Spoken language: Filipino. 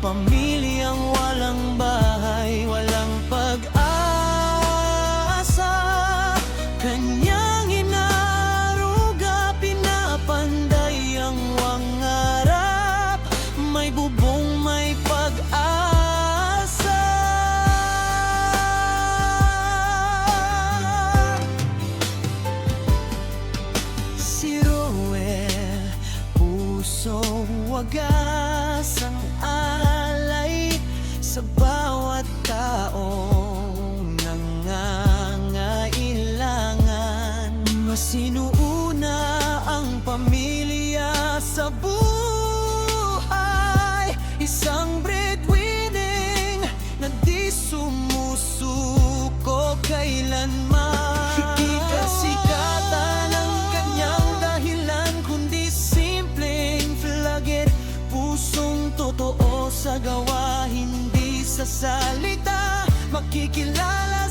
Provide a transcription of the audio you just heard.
Pamilyang walang bahay, walang pag-asa. Kanyang inaruga, pinapanday ang wangarap. May bubong, may pag-asa. Si Roel, pusong wagas ang alay sa bawat taong nangangailangan. Masinuuna ang pamilya sa buhay, isang breadwinning na di sumusuko kailanman. Di kasikatan ang kanyang dahilan, kundi simpleng flagit. Pusong totoo sa gawa, hindi sa salita. Makikilala